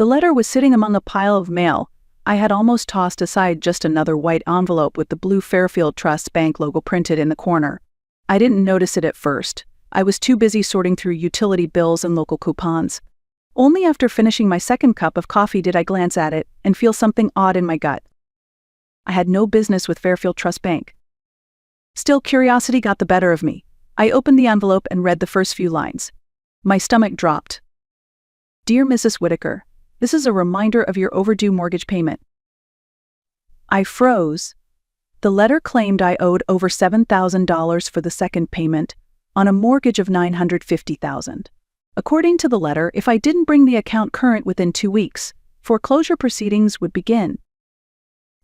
The letter was sitting among a pile of mail. I had almost tossed aside just another white envelope with the blue Fairfield Trust Bank logo printed in the corner. I didn't notice it at first. I was too busy sorting through utility bills and local coupons. Only after finishing my second cup of coffee did I glance at it and feel something odd in my gut. I had no business with Fairfield Trust Bank. Still, curiosity got the better of me. I opened the envelope and read the first few lines. My stomach dropped. Dear Mrs. Whitaker, this is a reminder of your overdue mortgage payment. I froze. The letter claimed I owed over $7,000 for the second payment on a mortgage of $950,000. According to the letter, if I didn't bring the account current within 2 weeks, foreclosure proceedings would begin.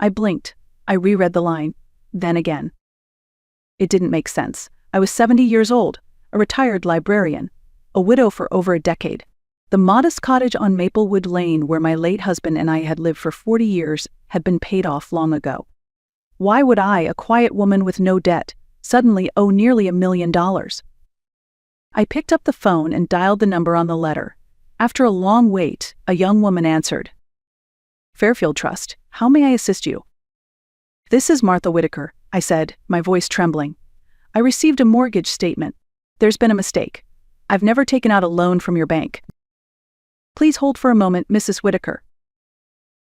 I blinked. I reread the line, then again. It didn't make sense. I was 70 years old, a retired librarian, a widow for over a decade. The modest cottage on Maplewood Lane where my late husband and I had lived for 40 years had been paid off long ago. Why would I, a quiet woman with no debt, suddenly owe nearly $1 million? I picked up the phone and dialed the number on the letter. After a long wait, a young woman answered. Fairfield Trust, how may I assist you? This is Martha Whitaker, I said, my voice trembling. I received a mortgage statement. There's been a mistake. I've never taken out a loan from your bank. Please hold for a moment, Mrs. Whitaker.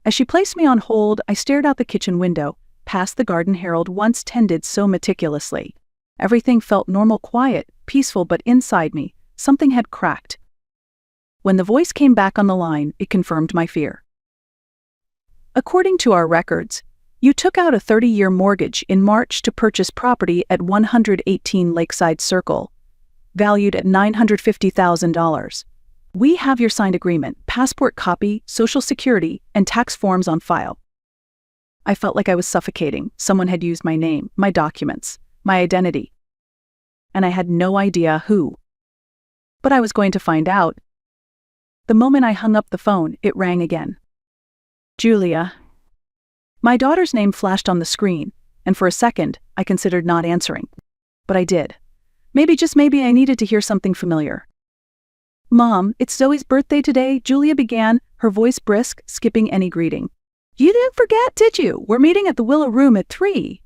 As she placed me on hold, I stared out the kitchen window, past the garden Harold once tended so meticulously. Everything felt normal, quiet, peaceful, but inside me, something had cracked. When the voice came back on the line, it confirmed my fear. According to our records, you took out a 30-year mortgage in March to purchase property at 118 Lakeside Circle, valued at $950,000. We have your signed agreement, passport copy, social security, and tax forms on file. I felt like I was suffocating. Someone had used my name, my documents, my identity. And I had no idea who. But I was going to find out. The moment I hung up the phone, it rang again. Julia. My daughter's name flashed on the screen, and for a second, I considered not answering. But I did. Maybe, just maybe, I needed to hear something familiar. Mom, it's Zoe's birthday today, Julia began, her voice brisk, skipping any greeting. You didn't forget, did you? We're meeting at the Willow Room at 3.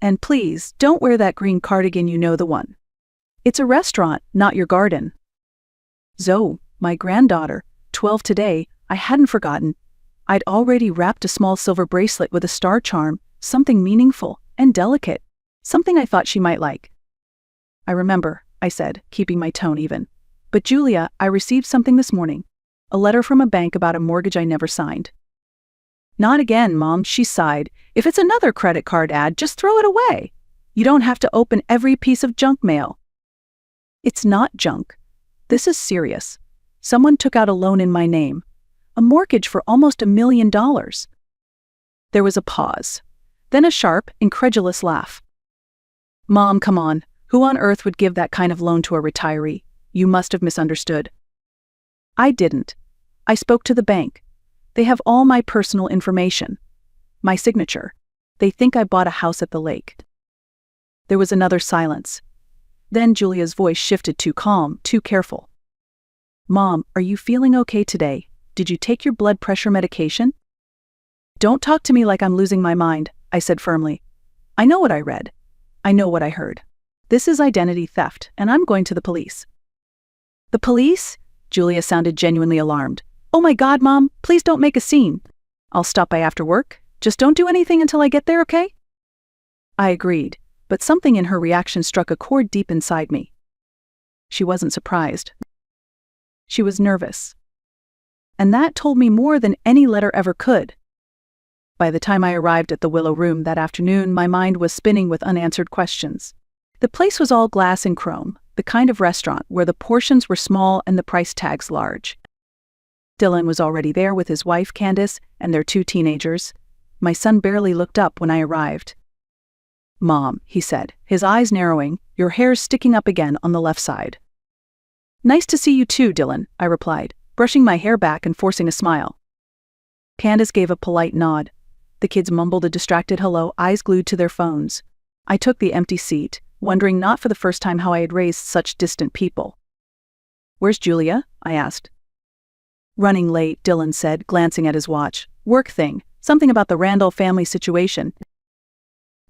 And please, don't wear that green cardigan, you know the one. It's a restaurant, not your garden. Zoe, my granddaughter, 12 today, I hadn't forgotten. I'd already wrapped a small silver bracelet with a star charm, something meaningful and delicate, something I thought she might like. I remember, I said, keeping my tone even. But Julia, I received something this morning. A letter from a bank about a mortgage I never signed. Not again, Mom, she sighed. If it's another credit card ad, just throw it away. You don't have to open every piece of junk mail. It's not junk. This is serious. Someone took out a loan in my name. A mortgage for almost $1 million. There was a pause. Then a sharp, incredulous laugh. Mom, come on. Who on earth would give that kind of loan to a retiree? You must have misunderstood. I didn't. I spoke to the bank. They have all my personal information. My signature. They think I bought a house at the lake. There was another silence. Then Julia's voice shifted, too calm, too careful. Mom, are you feeling okay today? Did you take your blood pressure medication? Don't talk to me like I'm losing my mind, I said firmly. I know what I read. I know what I heard. This is identity theft, and I'm going to the police. The police? Julia sounded genuinely alarmed. Oh my God, Mom, please don't make a scene. I'll stop by after work. Just don't do anything until I get there, okay? I agreed, but something in her reaction struck a chord deep inside me. She wasn't surprised. She was nervous. And that told me more than any letter ever could. By the time I arrived at the Willow Room that afternoon, my mind was spinning with unanswered questions. The place was all glass and chrome, the kind of restaurant where the portions were small and the price tags large. Dylan was already there with his wife, Candace, and their 2 teenagers. My son barely looked up when I arrived. Mom, he said, his eyes narrowing, your hair's sticking up again on the left side. Nice to see you too, Dylan, I replied, brushing my hair back and forcing a smile. Candace gave a polite nod. The kids mumbled a distracted hello, eyes glued to their phones. I took the empty seat, wondering not for the first time how I had raised such distant people. Where's Julia? I asked. Running late, Dylan said, glancing at his watch. Work thing. Something about the Randall family situation.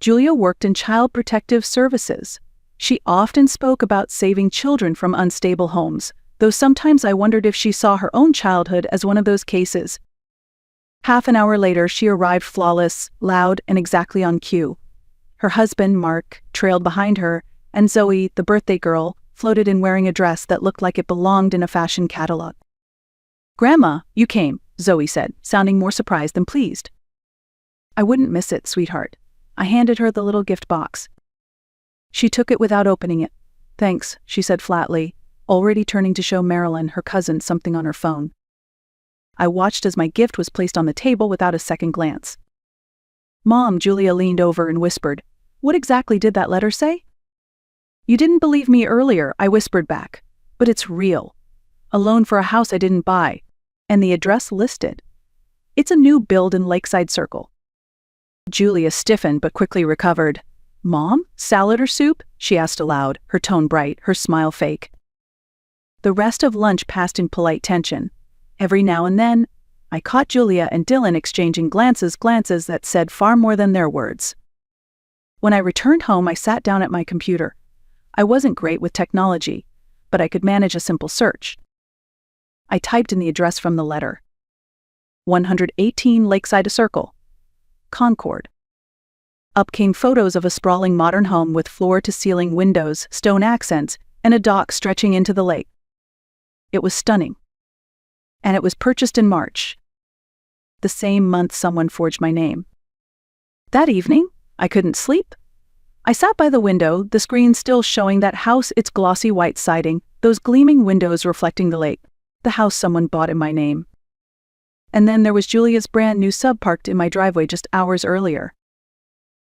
Julia worked in child protective services. She often spoke about saving children from unstable homes, though sometimes I wondered if she saw her own childhood as one of those cases. Half an hour later, she arrived flawless, loud, and exactly on cue. Her husband, Mark, trailed behind her, and Zoe, the birthday girl, floated in wearing a dress that looked like it belonged in a fashion catalog. "Grandma, you came," Zoe said, sounding more surprised than pleased. "I wouldn't miss it, sweetheart." I handed her the little gift box. She took it without opening it. "Thanks," she said flatly, already turning to show Marilyn, her cousin, something on her phone. I watched as my gift was placed on the table without a second glance. "Mom," Julia leaned over and whispered, "what exactly did that letter say?" "You didn't believe me earlier," I whispered back. "But it's real. A loan for a house I didn't buy. And the address listed. It's a new build in Lakeside Circle." Julia stiffened but quickly recovered. "Mom, salad or soup?" she asked aloud, her tone bright, her smile fake. The rest of lunch passed in polite tension. Every now and then, I caught Julia and Dylan exchanging glances that said far more than their words. When I returned home, I sat down at my computer. I wasn't great with technology, but I could manage a simple search. I typed in the address from the letter. 118 Lakeside Circle, Concord. Up came photos of a sprawling modern home with floor-to-ceiling windows, stone accents, and a dock stretching into the lake. It was stunning. And it was purchased in March, the same month someone forged my name. That evening, I couldn't sleep. I sat by the window, the screen still showing that house, its glossy white siding, those gleaming windows reflecting the lake, the house someone bought in my name. And then there was Julia's brand new sub parked in my driveway just hours earlier.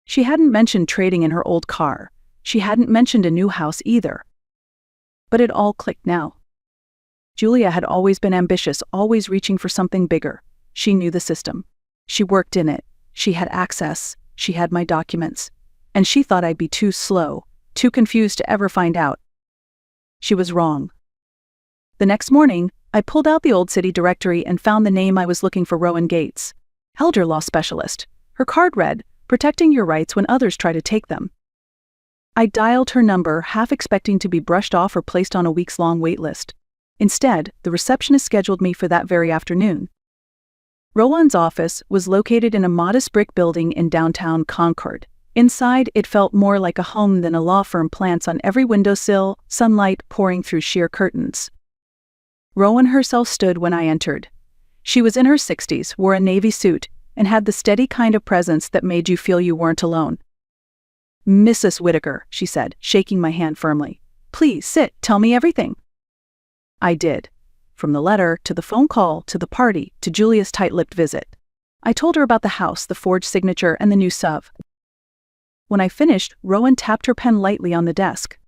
She hadn't mentioned trading in her old car. She hadn't mentioned a new house either. But it all clicked now. Julia had always been ambitious, always reaching for something bigger. She knew the system. She worked in it. She had access. She had my documents. And she thought I'd be too slow, too confused to ever find out. She was wrong. The next morning, I pulled out the old city directory and found the name I was looking for: Rowan Gates, elder law specialist. Her card read, "Protecting your rights when others try to take them." I dialed her number, half expecting to be brushed off or placed on a weeks-long wait list. Instead, the receptionist scheduled me for that very afternoon. Rowan's office was located in a modest brick building in downtown Concord. Inside, it felt more like a home than a law firm. Plants on every windowsill, sunlight pouring through sheer curtains. Rowan herself stood when I entered. She was in her 60s, wore a navy suit, and had the steady kind of presence that made you feel you weren't alone. "Mrs. Whitaker," she said, shaking my hand firmly. "Please sit, tell me everything." I did. From the letter, to the phone call, to the party, to Julia's tight-lipped visit. I told her about the house, the forged signature, and the new sub. When I finished, Rowan tapped her pen lightly on the desk.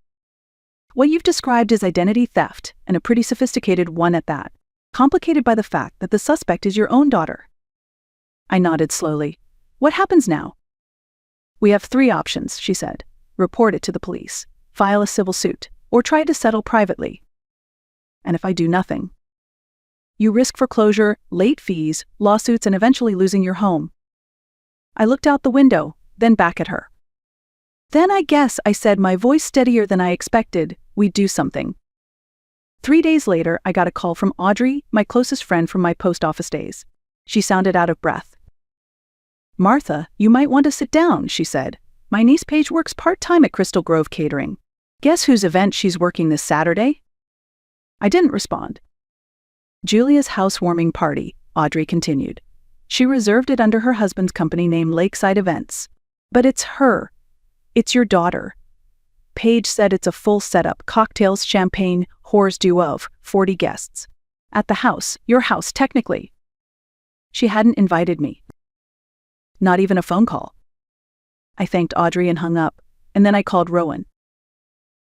"What you've described is identity theft, and a pretty sophisticated one at that, complicated by the fact that the suspect is your own daughter." I nodded slowly. "What happens now?" "We have 3 options," she said. "Report it to the police, file a civil suit, or try to settle privately. And if I do nothing, you risk foreclosure, late fees, lawsuits, and eventually losing your home." I looked out the window, then back at her. "Then I guess," I said, my voice steadier than I expected, "we'd do something." 3 days later, I got a call from Audrey, my closest friend from my post office days. She sounded out of breath. "Martha, you might want to sit down," she said. "My niece Paige works part-time at Crystal Grove Catering. Guess whose event she's working this Saturday?" I didn't respond. "Julia's housewarming party," Audrey continued. "She reserved it under her husband's company named Lakeside Events. But it's her. It's your daughter. Paige said it's a full setup: cocktails, champagne, hors d'oeuvre, 40 guests. At the house, your house, technically." She hadn't invited me. Not even a phone call. I thanked Audrey and hung up, and then I called Rowan.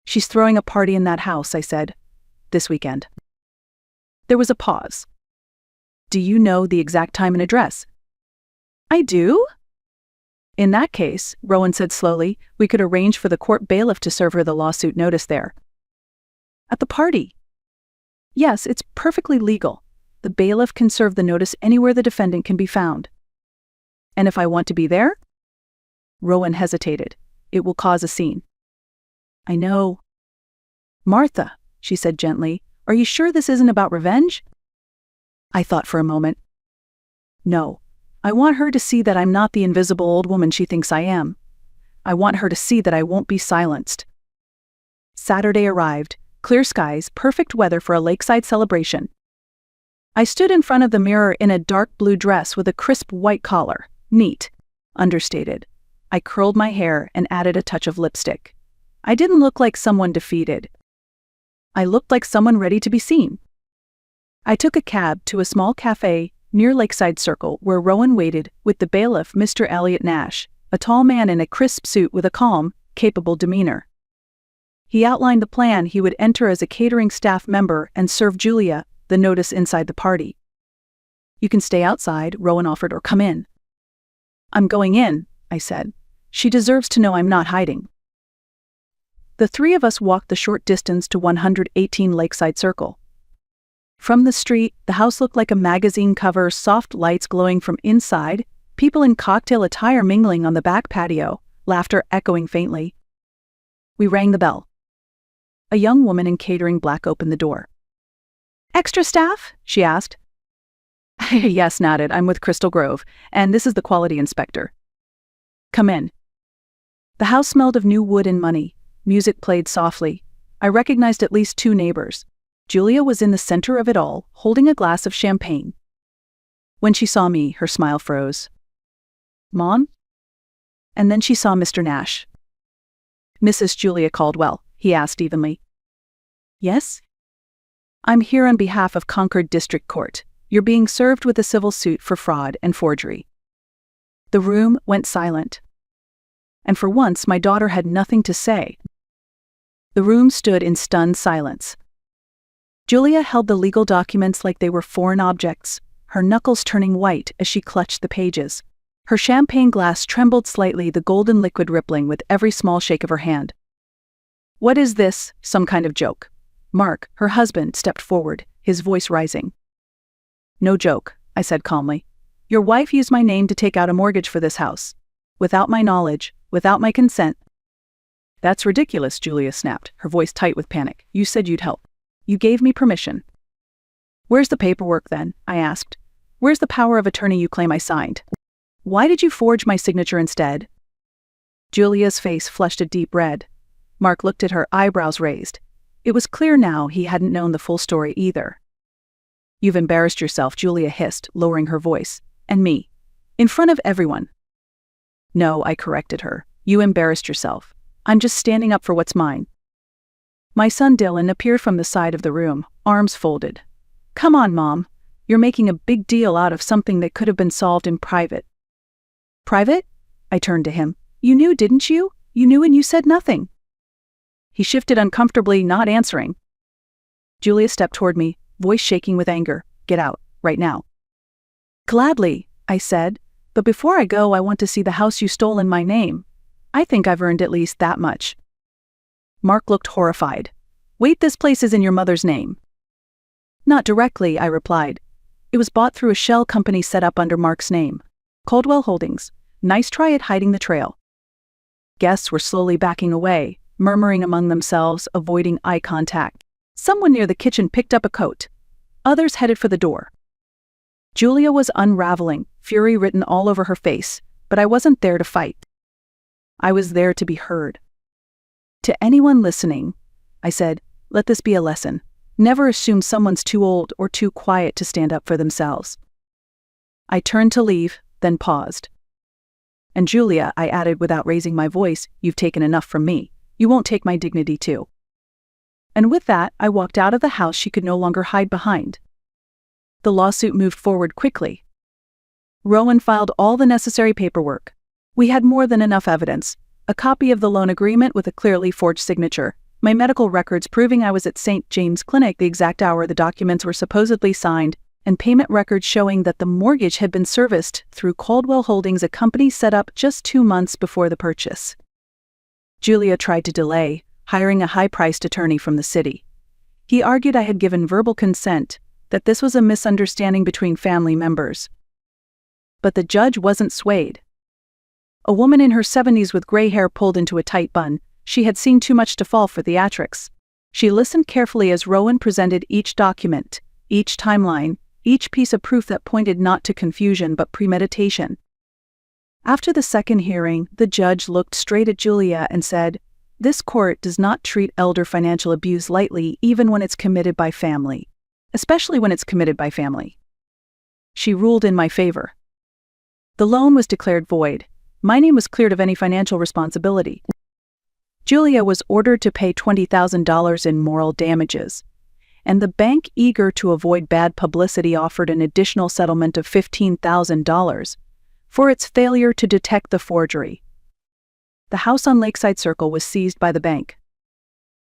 "She's throwing a party in that house," I said. "This weekend." There was a pause. "Do you know the exact time and address?" "I do." "In that case," Rowan said slowly, "we could arrange for the court bailiff to serve her the lawsuit notice there." "At the party?" "Yes, it's perfectly legal. The bailiff can serve the notice anywhere the defendant can be found. And if I want to be there? Rowan hesitated. It will cause a scene. I know. Martha, she said gently, are you sure this isn't about revenge? I thought for a moment. No. I want her to see that I'm not the invisible old woman she thinks I am. I want her to see that I won't be silenced. Saturday arrived, clear skies, perfect weather for a lakeside celebration. I stood in front of the mirror in a dark blue dress with a crisp white collar. Neat. Understated. I curled my hair and added a touch of lipstick. I didn't look like someone defeated. I looked like someone ready to be seen. I took a cab to a small cafe near Lakeside Circle where Rowan waited with the bailiff, Mr. Elliot Nash, a tall man in a crisp suit with a calm, capable demeanor. He outlined the plan. He would enter as a catering staff member and serve Julia the notice inside the party. You can stay outside, Rowan offered, or come in. I'm going in, I said. She deserves to know I'm not hiding. The three of us walked the short distance to 118 Lakeside Circle. From the street, the house looked like a magazine cover, soft lights glowing from inside, people in cocktail attire mingling on the back patio, laughter echoing faintly. We rang the bell. A young woman in catering black opened the door. Extra staff? She asked. Yes, nodded. I'm with Crystal Grove, and this is the quality inspector. Come in. The house smelled of new wood and money. Music played softly. I recognized at least two neighbors. Julia was in the center of it all, holding a glass of champagne. When she saw me, her smile froze. Mom? And then she saw Mr. Nash. Mrs. Julia Caldwell, he asked evenly. Yes? I'm here on behalf of Concord District Court. You're being served with a civil suit for fraud and forgery. The room went silent. And for once, my daughter had nothing to say. The room stood in stunned silence. Julia held the legal documents like they were foreign objects, her knuckles turning white as she clutched the pages. Her champagne glass trembled slightly, the golden liquid rippling with every small shake of her hand. What is this? Some kind of joke? Mark, her husband, stepped forward, his voice rising. No joke, I said calmly. Your wife used my name to take out a mortgage for this house. Without my knowledge, without my consent. That's ridiculous, Julia snapped, her voice tight with panic. You said you'd help. You gave me permission. Where's the paperwork then? I asked. Where's the power of attorney you claim I signed? Why did you forge my signature instead? Julia's face flushed a deep red. Mark looked at her, eyebrows raised. It was clear now he hadn't known the full story either. You've embarrassed yourself, Julia hissed, lowering her voice. And me. In front of everyone. No, I corrected her. You embarrassed yourself. I'm just standing up for what's mine. My son Dylan appeared from the side of the room, arms folded. Come on, Mom. You're making a big deal out of something that could have been solved in private. Private? I turned to him. You knew, didn't you? You knew and you said nothing. He shifted uncomfortably, not answering. Julia stepped toward me, voice shaking with anger. Get out, right now. Gladly, I said, but before I go I want to see the house you stole in my name. I think I've earned at least that much. Mark looked horrified. Wait, this place is in your mother's name. Not directly, I replied. It was bought through a shell company set up under Mark's name. Caldwell Holdings. Nice try at hiding the trail. Guests were slowly backing away, murmuring among themselves, avoiding eye contact. Someone near the kitchen picked up a coat. Others headed for the door. Julia was unraveling, fury written all over her face, but I wasn't there to fight. I was there to be heard. To anyone listening, I said, let this be a lesson. Never assume someone's too old or too quiet to stand up for themselves. I turned to leave, then paused. And Julia, I added without raising my voice, you've taken enough from me. You won't take my dignity too. And with that, I walked out of the house she could no longer hide behind. The lawsuit moved forward quickly. Rowan filed all the necessary paperwork. We had more than enough evidence. A copy of the loan agreement with a clearly forged signature, my medical records proving I was at St. James Clinic the exact hour the documents were supposedly signed, and payment records showing that the mortgage had been serviced through Caldwell Holdings, a company set up just 2 months before the purchase. Julia tried to delay, hiring a high-priced attorney from the city. He argued I had given verbal consent, that this was a misunderstanding between family members. But the judge wasn't swayed. A woman in her 70s with gray hair pulled into a tight bun, she had seen too much to fall for theatrics. She listened carefully as Rowan presented each document, each timeline, each piece of proof that pointed not to confusion but premeditation. After the second hearing, the judge looked straight at Julia and said, "This court does not treat elder financial abuse lightly, even when it's committed by family. Especially when it's committed by family." She ruled in my favor. The loan was declared void. My name was cleared of any financial responsibility. Julia was ordered to pay $20,000 in moral damages, and the bank, eager to avoid bad publicity, offered an additional settlement of $15,000 for its failure to detect the forgery. The house on Lakeside Circle was seized by the bank.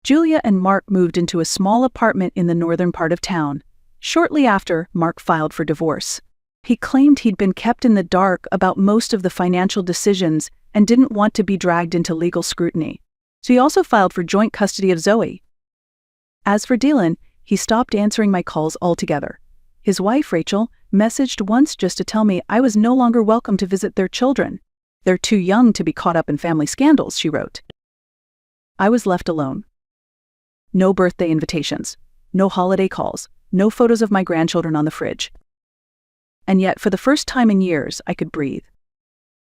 Julia and Mark moved into a small apartment in the northern part of town. Shortly after, Mark filed for divorce. He claimed he'd been kept in the dark about most of the financial decisions and didn't want to be dragged into legal scrutiny. So he also filed for joint custody of Zoe. As for Dylan, he stopped answering my calls altogether. His wife, Rachel, messaged once just to tell me I was no longer welcome to visit their children. "They're too young to be caught up in family scandals," she wrote. I was left alone. No birthday invitations, no holiday calls, no photos of my grandchildren on the fridge. And yet, for the first time in years, I could breathe.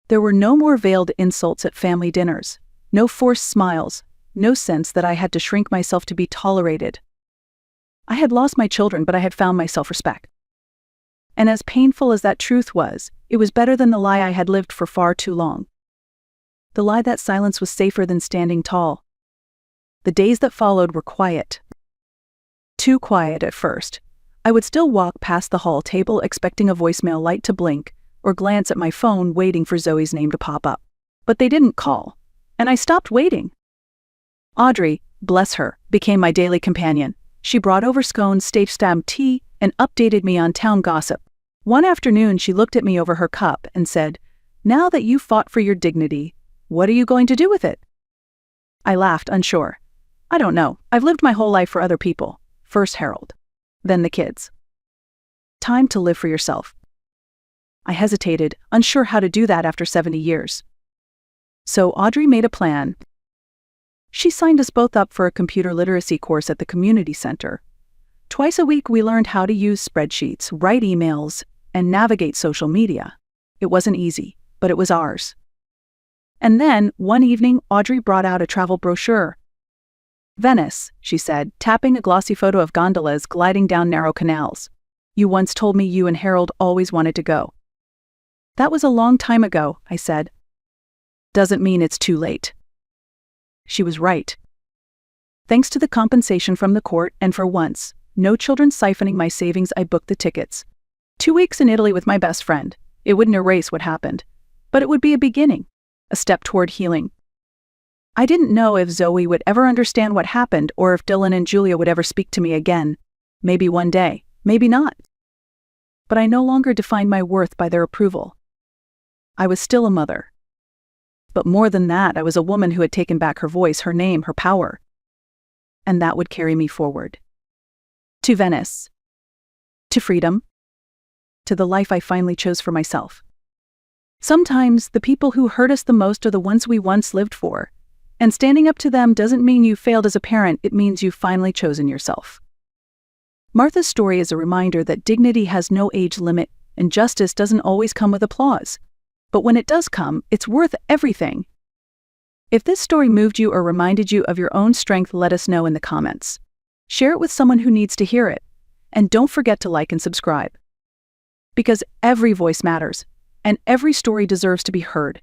There were no more veiled insults at family dinners, no forced smiles, no sense that I had to shrink myself to be tolerated. I had lost my children, but I had found my self-respect. And as painful as that truth was, it was better than the lie I had lived for far too long. The lie that silence was safer than standing tall. The days that followed were quiet. Too quiet at first. I would still walk past the hall table expecting a voicemail light to blink, or glance at my phone waiting for Zoe's name to pop up. But they didn't call, and I stopped waiting. Audrey, bless her, became my daily companion. She brought over scones, stage-stamped tea, and updated me on town gossip. One afternoon she looked at me over her cup and said, "Now that you fought for your dignity, what are you going to do with it?" I laughed, unsure. "I don't know. I've lived my whole life for other people. First Harold. Then the kids. Time to live for yourself." I hesitated, unsure how to do that after 70 years. So Audrey made a plan. She signed us both up for a computer literacy course at the community center. Twice a week we learned how to use spreadsheets, write emails, and navigate social media. It wasn't easy, but it was ours. And then, one evening, Audrey brought out a travel brochure. "Venice," she said, tapping a glossy photo of gondolas gliding down narrow canals. "You once told me you and Harold always wanted to go." "That was a long time ago," I said. "Doesn't mean it's too late." She was right. Thanks to the compensation from the court, and for once, no children siphoning my savings, I booked the tickets. 2 weeks in Italy with my best friend. It wouldn't erase what happened, but it would be a beginning, a step toward healing. I didn't know if Zoe would ever understand what happened or if Dylan and Julia would ever speak to me again. Maybe one day, maybe not. But I no longer defined my worth by their approval. I was still a mother. But more than that, I was a woman who had taken back her voice, her name, her power. And that would carry me forward. To Venice. To freedom. To the life I finally chose for myself. Sometimes the people who hurt us the most are the ones we once lived for. And standing up to them doesn't mean you failed as a parent, it means you've finally chosen yourself. Martha's story is a reminder that dignity has no age limit, and justice doesn't always come with applause. But when it does come, it's worth everything. If this story moved you or reminded you of your own strength, let us know in the comments. Share it with someone who needs to hear it. And don't forget to like and subscribe. Because every voice matters, and every story deserves to be heard.